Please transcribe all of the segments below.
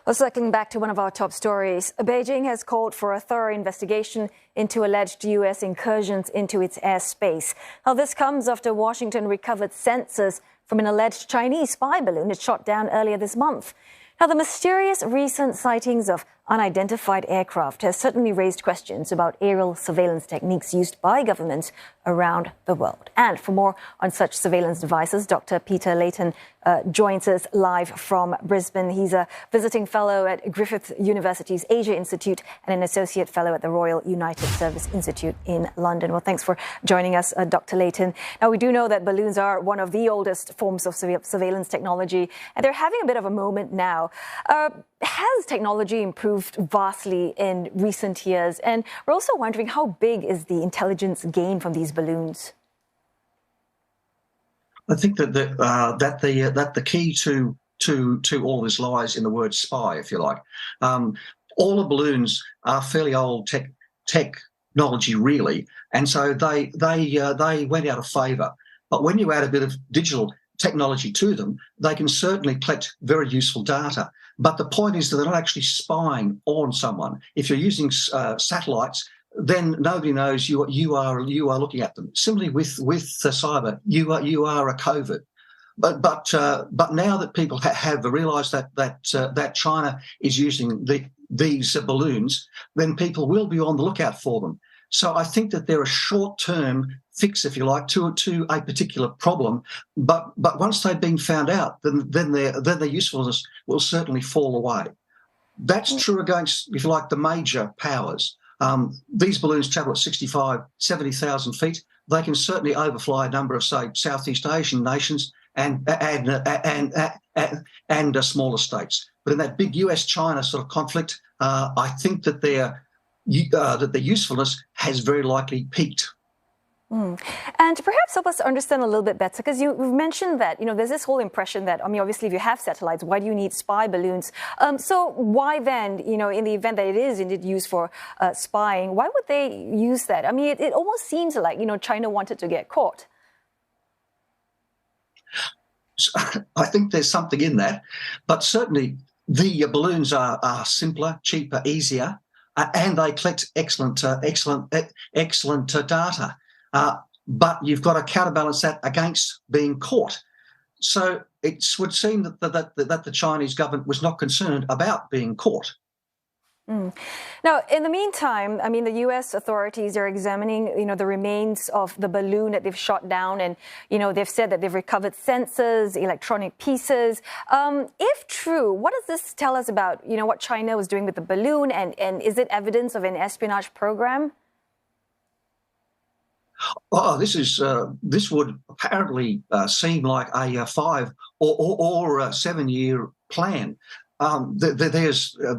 Well, circling back to one of our top stories, Beijing has called for a thorough investigation into alleged U.S. incursions into its airspace. Now, this comes after Washington recovered sensors from an alleged Chinese spy balloon it shot down earlier this month. Now, the mysterious recent sightings of unidentified aircraft has certainly raised questions about aerial surveillance techniques used by governments around the world. And for more on such surveillance devices, Dr. Peter Layton joins us live from Brisbane. He's a visiting fellow at Griffith University's Asia Institute and an associate fellow at the Royal United Service Institute in London. Well, thanks for joining us, Dr. Layton. Now, we do know that balloons are one of the oldest forms of surveillance technology, and they're having a bit of a moment now. Has technology improved vastly in recent years? And we're also wondering, how big is the intelligence gain from these balloons? I think that the key to all this lies in the word spy, if you like. All the balloons are fairly old technology, really, and so they went out of favour. But when you add a bit of digital technology to them, they can certainly collect very useful data. But the point is that they're not actually spying on someone. If you're using satellites, then nobody knows you are looking at them. Similarly with cyber, you are a covert. But now that people have realised that China is using these balloons, then people will be on the lookout for them. So I think that they're a short-term fix, if you like, to a particular problem. But once they've been found out, then their usefulness will certainly fall away. That's true against, if you like, the major powers. These balloons travel at 70,000 feet. They can certainly overfly a number of, say, Southeast Asian nations and smaller states. But in that big US-China sort of conflict, I think that their usefulness has very likely peaked. And perhaps help us understand a little bit better, because you've mentioned that, there's this whole impression that, obviously, if you have satellites, why do you need spy balloons? So why then, in the event that it is indeed used for spying, why would they use that? I mean, it almost seems like, China wanted to get caught. I think there's something in that, but certainly the balloons are simpler, cheaper, easier, and they collect excellent data. But you've got to counterbalance that against being caught. So it would seem that the Chinese government was not concerned about being caught. Now, in the meantime, the U.S. authorities are examining, the remains of the balloon that they've shot down, and, they've said that they've recovered sensors, electronic pieces. If true, what does this tell us about, what China was doing with the balloon, and is it evidence of an espionage program? Oh, this would apparently seem like a 5 or 7 year plan.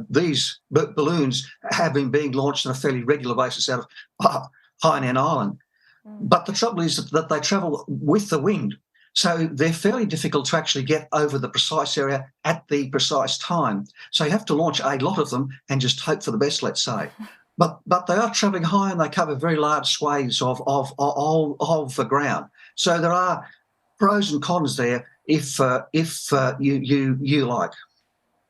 These balloons have been being launched on a fairly regular basis out of Hainan Island. But the trouble is that they travel with the wind. So they're fairly difficult to actually get over the precise area at the precise time. So you have to launch a lot of them and just hope for the best, let's say. But they are travelling high, and they cover very large swathes of the ground. So there are pros and cons there if you like.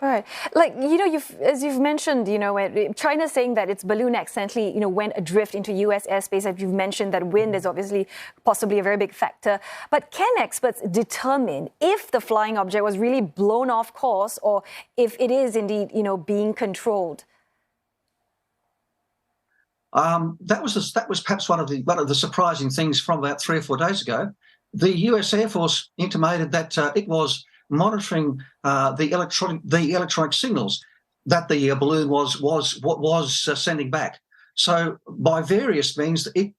Right. Like, as you've mentioned, China's saying that its balloon accidentally, went adrift into U.S. airspace. As you've mentioned, that wind is obviously possibly a very big factor. But can experts determine if the flying object was really blown off course, or if it is indeed, being controlled? That was perhaps one of the surprising things from about 3 or 4 days ago. The US Air Force intimated that it was monitoring the electronic signals that the balloon was sending back. So by various means, it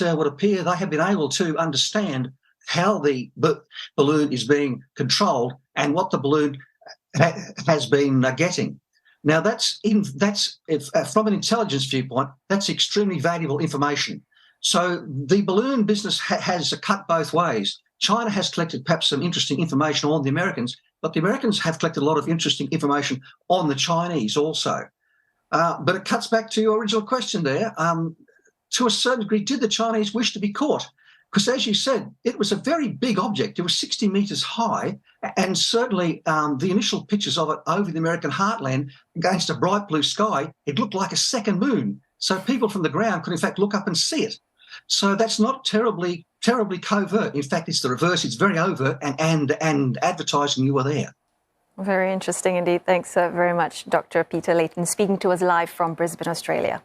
would appear they have been able to understand how the balloon is being controlled and what the balloon has been getting. Now, from an intelligence viewpoint, that's extremely valuable information. So the balloon business has cut both ways. China has collected perhaps some interesting information on the Americans, but the Americans have collected a lot of interesting information on the Chinese also. But it cuts back to your original question there. To a certain degree, did the Chinese wish to be caught? Because as you said, it was a very big object. It was 60 metres high, And certainly the initial pictures of it over the American heartland against a bright blue sky, it looked like a second moon. So people from the ground could in fact look up and see it. So that's not terribly covert. In fact, it's the reverse. It's very overt and advertising you were there. Very interesting indeed. Thanks very much, Dr. Peter Layton, speaking to us live from Brisbane, Australia.